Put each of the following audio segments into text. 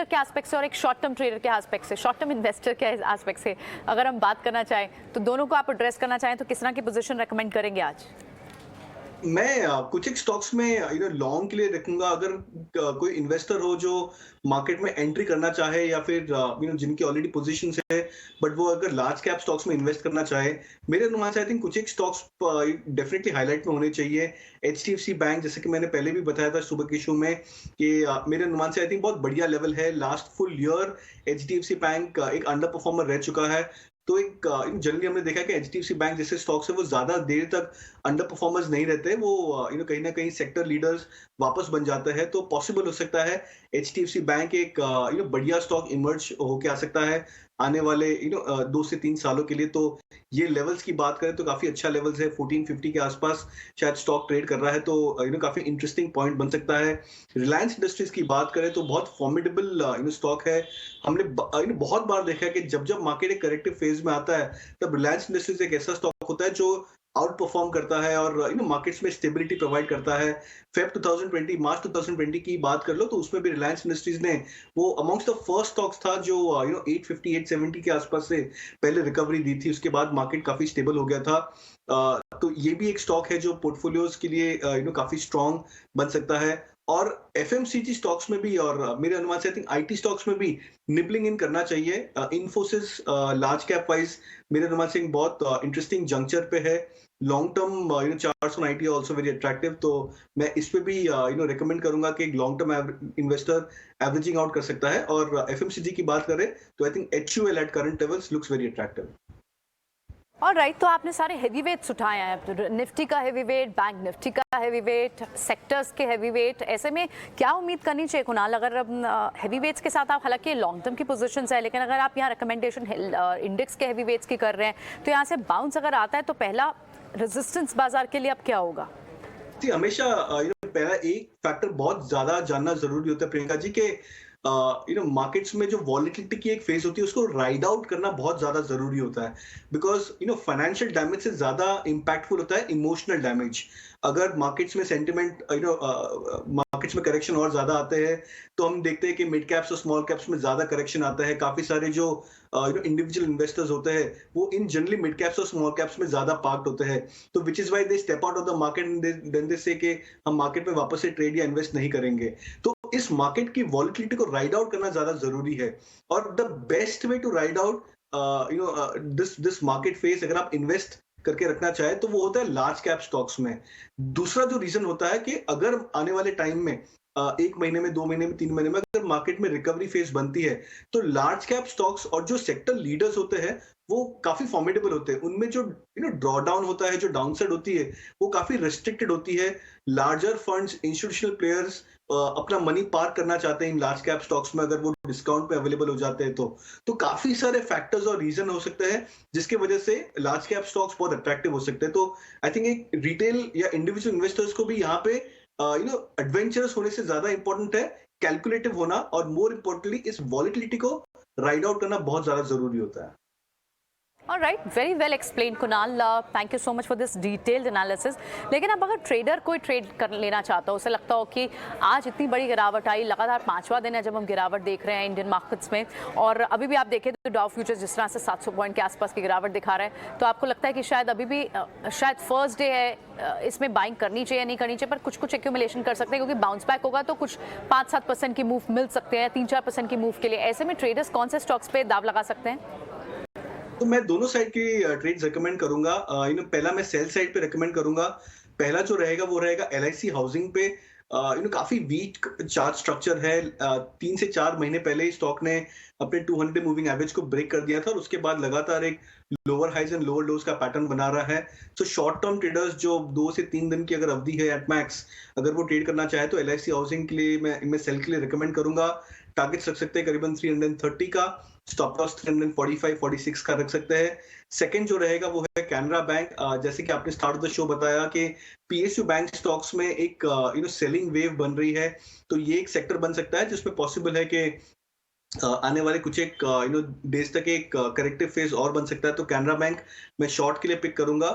Trader के aspect से और एक शॉर्ट टर्म ट्रेडर के एस्पेक्ट से, शॉर्ट टर्म इन्वेस्टर के एस्पेक्ट से अगर हम बात करना चाहें तो दोनों को आप एड्रेस करना चाहें तो किस तरह की पोजीशन रेकमेंड करेंगे आज? मैं कुछ एक स्टॉक्स में लॉन्ग के लिए रखूंगा। अगर कोई इन्वेस्टर हो जो मार्केट में एंट्री करना चाहे या फिर जिनकी ऑलरेडी पोजीशन है, बट वो अगर लार्ज कैप स्टॉक्स में इन्वेस्ट करना चाहे, मेरे अनुमान से आई थिंक कुछ एक स्टॉक्स डेफिनेटली हाईलाइट में होने चाहिए। एचडीएफसी बैंक, जैसे कि मैंने पहले भी बताया था सुबह के शो में कि मेरे अनुमान से आई थिंक बहुत बढ़िया लेवल है। Last full year HDFC bank एक अंडर परफॉर्मर रह चुका है। तो एक जनरली हमने देखा कि एचडीएफसी बैंक जैसे स्टॉक्स है वो ज्यादा देर तक अंडर परफॉर्मर्स नहीं रहते, वो कहीं ना कहीं सेक्टर लीडर्स वापस बन जाते हैं। तो पॉसिबल हो सकता है एचडीएफसी बैंक एक बढ़िया स्टॉक इमर्ज होके आ सकता है आने वाले 2 से 3 सालों के लिए। तो ये लेवल्स की बात करें तो काफी अच्छा लेवल्स है, 1450 के आसपास शायद स्टॉक ट्रेड कर रहा है। तो काफी इंटरेस्टिंग पॉइंट बन सकता है। रिलायंस इंडस्ट्रीज की बात करें तो बहुत फॉर्मिडेबल स्टॉक है। हमने बहुत बार देखा है कि जब जब मार्केट एक करेक्टिव फेज में आता है तब रिलायंस इंडस्ट्रीज एक ऐसा स्टॉक होता है जो आउट परफॉर्म करता है और मार्केट्स में स्टेबिलिटी प्रोवाइड करता है। मार्च 2020 की बात कर लो तो उसमें भी रिलायंस इंडस्ट्रीज ने वो अमॉन्ग्स्ट द फर्स्ट स्टॉक्स था जो 850 870 के आसपास से पहले रिकवरी दी थी। उसके बाद मार्केट काफी स्टेबल हो गया था। तो ये भी एक स्टॉक है जो पोर्टफोलियोज के लिए काफी स्ट्रॉन्ग बन सकता है। और एफएमसीजी स्टॉक्स में भी और मेरे अनुमान से आई थिंक आईटी स्टॉक्स में भी निबलिंग इन करना चाहिए। इन्फोसिस लार्ज कैप वाइज मेरे अनुमान से एक बहुत इंटरेस्टिंग जंक्चर पे है। Long term 490 also very attractive. तो मैं इस पे भी रिकमेंड करूंगा कि एक long term investor averaging out कर सकता है। और एफएमसीजी की बात करें तो I think HUL at current levels looks very attractive. Alright, तो आपने सारे हैवी वेट्स उठाए हैं, निफ्टी का हैवी वेट, बैंक निफ्टी का हैवी वेट, सेक्टर्स के हैवी वेट। ऐसे में क्या उम्मीद करनी चाहिए कुणाल, अगर हैवी वेट्स के साथ आप, हालांकि लॉन्ग टर्म की पोजीशंस है, लेकिन अगर आप यहाँ रिकमेंडेशन इंडेक्स के हैवी वेट्स की कर रहे हैं तो यहाँ से बाउंस अगर आता है तो पहला रेजिस्टेंस बाजार के लिए अब क्या होगा? जी, हमेशा पहला एक फैक्टर बहुत ज्यादा जानना जरूरी होता है प्रियंका जी के मार्केट्स में जो वॉलिटिलिटी की एक फेज होती है उसको राइड आउट करना बहुत ज्यादा जरूरी होता है। बिकॉज फाइनेंशियल डैमेज से ज्यादा इंपैक्टफुल होता है इमोशनल डैमेज। अगर मार्केट्स में सेंटिमेंट मार्केट्स में करेक्शन और ज्यादा आते हैं तो हम देखते हैं कि मिड कैप्स और स्मॉल कैप्स में ज्यादा करेक्शन आता है। काफी सारे जो इंडिविजुअल इन्वेस्टर्स होते हैं वो इन जनरली मिड कैप्स और स्मॉल कैप्स में ज्यादा पार्क्ड होते हैं। तो which is why they step out of the market and then they say कि हम मार्केट में वापस से ट्रेड या इन्वेस्ट नहीं करेंगे। तो इस मार्केट की वॉलिटिलिटी को राइड आउट करना ज्यादा जरूरी है। और the best way to ride out this market phase अगर आप इन्वेस्ट करके रखना चाहे तो वो होता है लार्ज कैप स्टॉक्स में। दूसरा जो रीजन होता है कि अगर आने वाले टाइम में 1 महीने में, 2 महीने में, 3 महीने में अगर मार्केट में रिकवरी फेज बनती है तो लार्ज कैप स्टॉक्स और जो सेक्टर लीडर्स होते हैं वो काफी फॉर्मिडेबल होते हैं। उनमें जो ड्रॉ डाउन होता है, जो डाउनसाइड होती है वो काफी रेस्ट्रिक्टेड होती है। लार्जर फंड्स, इंस्टीट्यूशनल प्लेयर्स अपना मनी पार्क करना चाहते हैं इन लार्ज कैप स्टॉक्स में अगर वो डिस्काउंट पे अवेलेबल हो जाते हैं तो काफी सारे फैक्टर्स और रीजन हो सकते हैं जिसकी वजह से लार्ज कैप स्टॉक्स बहुत अट्रैक्टिव हो सकते हैं। तो आई थिंक एक रिटेल या इंडिविजुअल इन्वेस्टर्स को भी यहाँ पे एडवेंचरस होने से ज्यादा इंपॉर्टेंट है कैलकुलेटिव होना, और मोर इंपॉर्टेंटली इस वॉलिटिलिटी को राइड आउट करना बहुत ज्यादा जरूरी होता है। Alright, very well explain Kunal, thank you so much for this detailed analysis. लेकिन अब अगर ट्रेडर कोई ट्रेड कर लेना चाहता हो, उसे लगता हो कि आज इतनी बड़ी गिरावट आई, लगातार 5वां दिन है जब हम गिरावट देख रहे हैं इंडियन मार्केट्स में, और अभी भी आप देखें तो डाउ फ्यूचर्स जिस तरह से 700 पॉइंट के आसपास की गिरावट दिखा रहा है, तो आपको लगता है कि शायद अभी भी शायद फर्स्ट डे है, इसमें बाइंग करनी चाहिए नहीं करनी चाहिए, पर कुछ कुछ एक्यूमुलेशन कर सकते हैं क्योंकि बाउंस बैक होगा तो कुछ 5-7% की मूव मिल सकते हैं, 3-4% की मूव के लिए। ऐसे में ट्रेडर्स कौन से स्टॉक्स पे दाव लगा सकते हैं? तो मैं दोनों साइड की ट्रेड्स रिकमेंड करूंगा। पहला मैं सेल साइड पे रिकमेंड करूंगा। पहला जो रहेगा वो रहेगा एलआईसी हाउसिंग पे। काफी वीक चार्ट स्ट्रक्चर है। 3 से 4 महीने पहले ही स्टॉक ने अपने 200 मूविंग एवरेज को ब्रेक कर दिया था और उसके बाद लगातार एक lower highs and lower lows का पैटर्न बना रहा है। तो शॉर्ट टर्म ट्रेडर्स जो 2 से 3 दिन की अगर अवधि है एट मैक्स, अगर वो ट्रेड करना चाहे तो एलआईसी हाउसिंग के लिए मैं सेल के लिए रिकमेंड करूंगा। टारगेट्स रख सकते हैं करीबन 330 का, स्टॉप लॉस 345-46 का रख सकते हैं। सेकंड जो रहेगा वो है कैनरा बैंक। जैसे कि आपने स्टार्ट ऑफ द शो बताया कि पीएसयू बैंक स्टॉक्स में एक सेलिंग वेव बन रही है, तो ये एक सेक्टर बन सकता है जिसमें पॉसिबल है कि आने वाले कुछ एक डेज तक एक करेक्टिव फेज और बन सकता है। तो कैनरा बैंक मैं शॉर्ट के लिए पिक करूंगा।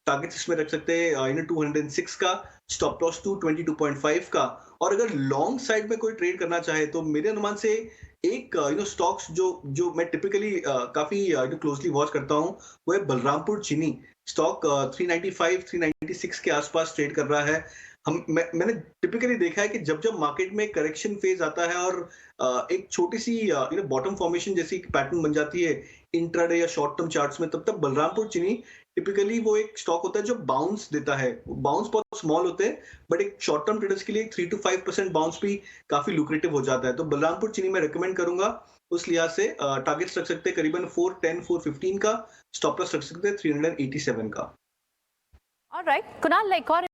टारगेट्स इसमें रख सकते हैं 206 का, स्टॉप लॉस 222.5 का, और अगर लॉन्ग साइड में कोई ट्रेड करना चाहे तो मेरे अनुमान से एक स्टॉक्स जो जो मैं टिपिकली काफी क्लोजली वॉच करता हूँ, वो है बलरामपुर चीनी। स्टॉक 395 396 के आसपास ट्रेड कर रहा है। मैंने टिपिकली देखा है कि जब जब मार्केट में करेक्शन फेज आता है और एक छोटी सी बॉटम फॉर्मेशन जैसी पैटर्न बन जाती है इंट्राडे या शॉर्ट टर्म चार्ट्स में, तब तक बलरामपुर चीनी टिपिकली वो एक स्टॉक होता है जो बाउंस देता है। बाउंस बहुत स्मॉल होते हैं, बट एक शॉर्ट टर्म ट्रेडर्स के लिए 3 to 5% बाउंस भी काफी लुक्रेटिव हो जाता है। तो बलरामपुर चीनी मैं रिकमेंड करूंगा। उस लिहाज से टारगेट्स रख सकते हैं करीबन 410 415 का, स्टॉप लॉस रख सकते हैं 387 का। ऑलराइट कुणाल, एक और